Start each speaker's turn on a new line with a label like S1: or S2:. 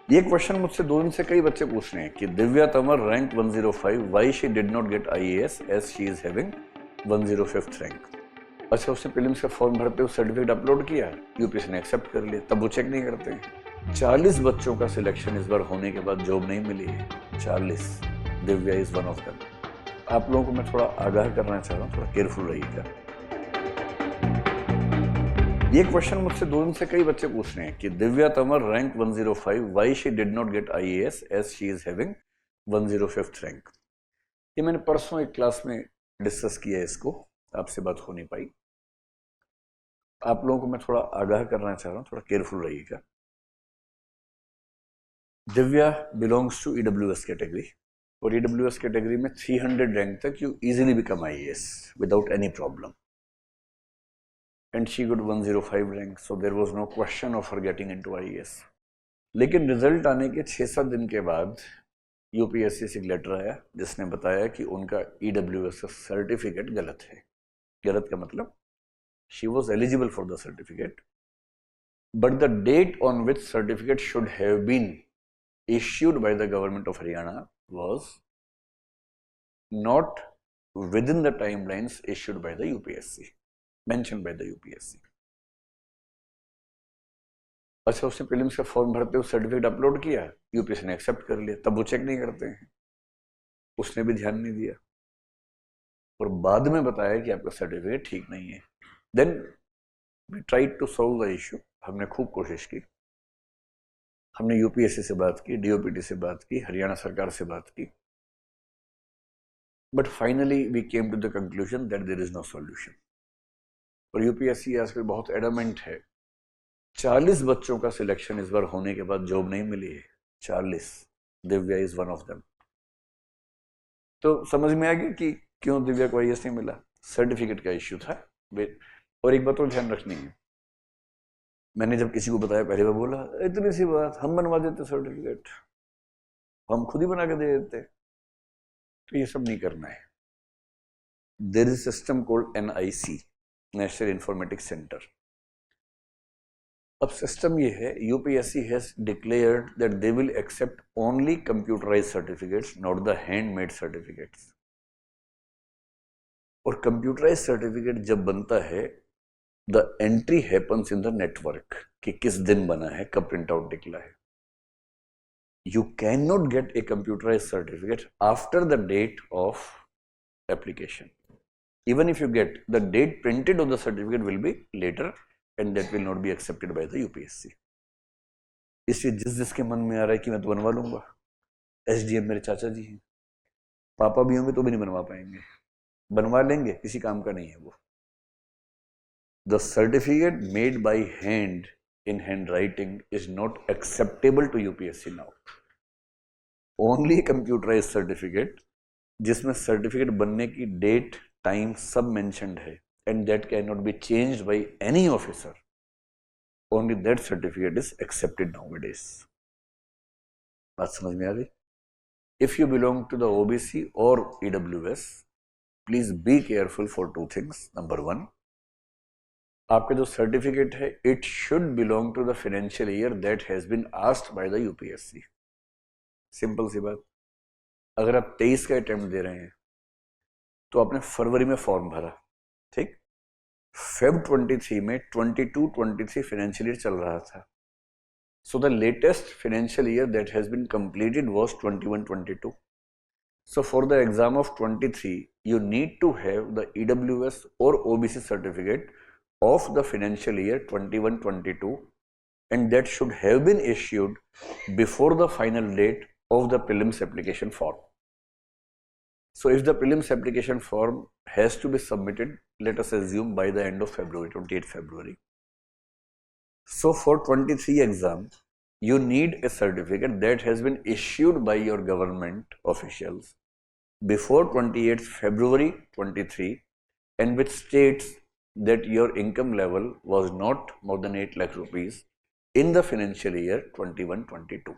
S1: ये क्वेश्चन मुझसे 2 दिन से कई बच्चे पूछ रहे हैं कि Divya Tanwar rank 105, why she did not get IAS as she is having 105th rank. अच्छा, उसने प्रीलिम्स का फॉर्म भरते हुए सर्टिफिकेट अपलोड किया, यूपीएससी ने एक्सेप्ट कर लिया, तब वो चेक नहीं करते हैं। 40 बच्चों का सिलेक्शन इस बार होने के बाद जॉब नहीं मिली है, 40। Divya is one of them. आप लोगों को मैं थोड़ा आगाह करना चाह रहा हूँ, थोड़ा केयरफुल रहिएगा। ये क्वेश्चन मुझसे 2 दिन से कई बच्चे पूछ रहे हैं कि Divya Tanwar rank 105, why she did not get IAS as she is having 105th rank. ये मैंने परसों एक क्लास में डिस्कस किया है, इसको आपसे बात हो नहीं पाई। आप लोगों को मैं थोड़ा आगाह करना चाह रहा हूँ, थोड़ा केयरफुल रहिएगा। Divya belongs to EWS category, और ईडब्ल्यूएस कैटेगरी में 300 रैंक तक you easily become IAS without any problem, and she got 105 rank, so there was no question of her getting into IAS। लेकिन रिजल्ट आने के 6-7 दिन के बाद यूपीएससी से एक लेटर आया जिसने बताया कि उनका ईडब्ल्यूएस का सर्टिफिकेट गलत है। गलत का मतलब she was eligible for the certificate, but the date on which certificate should have been issued by the government of Haryana was not within the timelines issued by the UPSC, mentioned by the UPSC। अच्छा, उसने prelims का form भरते हुए certificate upload किया, UPSC ने accept कर लिया, तब वो चेक नहीं करते हैं। उसने भी ध्यान नहीं दिया और बाद में बताया कि आपका सर्टिफिकेट ठीक नहीं है। Then we tried to solve the issue. हमने खूब कोशिश की, हमने यूपीएससी से बात की, डीओपीटी से बात की, हरियाणा सरकार से बात की, but finally we came to the conclusion that there is no solution. और यूपीएससी आजकल बहुत एडमेंट है। 40 बच्चों का सिलेक्शन इस बार होने के बाद जॉब नहीं मिली है, 40। Divya is one of them. तो समझ में आ गया कि क्यों दिव्या को आईएएस नहीं मिला। सर्टिफिकेट का इश्यू था। और एक बात और ध्यान रखनी है, मैंने जब किसी को बताया पहले बार बोला इतनी सी बात, हम बनवा देते सर्टिफिकेट, हम खुद ही बना के दे देते। तो ये सब नहीं करना है। There is system called NIC, national informatics centre. अब सिस्टम ये है, UPSC has declared that they will accept only computerised certificates, not the handmade certificates. और कंप्यूटराइज्ड सर्टिफिकेट जब बनता है, the entry happens in the network कि किस दिन बना है, कब प्रिंट आउट निकला है। You can not get a computerised certificate after the date of application. Even if you get, the date printed on the certificate will be later and that will not be accepted by the UPSC। इसलिए जिसके मन में आ रहा है कि मैं तो बनवा लूंगा, एसडीएम मेरे चाचा जी हैं, पापा भी होंगे तो भी नहीं बनवा पाएंगे, बनवा लेंगे, किसी काम का नहीं है वो। The certificate made by hand in hand writing is not acceptable to UPSC now. Only computerised certificate जिसमें सर्टिफिकेट बनने की डेट, टाइम सब मेंशन्ड है and that cannot be changed by any officer, only that certificate is accepted nowadays। बात समझ में आ गई? If you belong to the OBC or EWS, please be careful for 2 things। Number 1, आपका जो certificate है, it should belong to the financial year that has been asked by the UPSC। Simple सी बात। अगर आप 23 का अटेम्प्ट दे रहे हैं तो आपने फरवरी में फॉर्म भरा, ठीक, फेब 23 में 22-23 फाइनेंशियल ईयर चल रहा था। So the latest financial year that has been completed was 21-22। So for the exam of 23 you need to have the EWS और OBC certificate of the financial year 21-22 and that should have been issued before the final date of the prelims application form। So if the prelims application form has to be submitted, let us assume by the end of February, 28th February. So for 23 exam, you need a certificate that has been issued by your government officials before 28th February 23 and which states that your income level was not more than 8 lakh rupees in the financial year 21-22।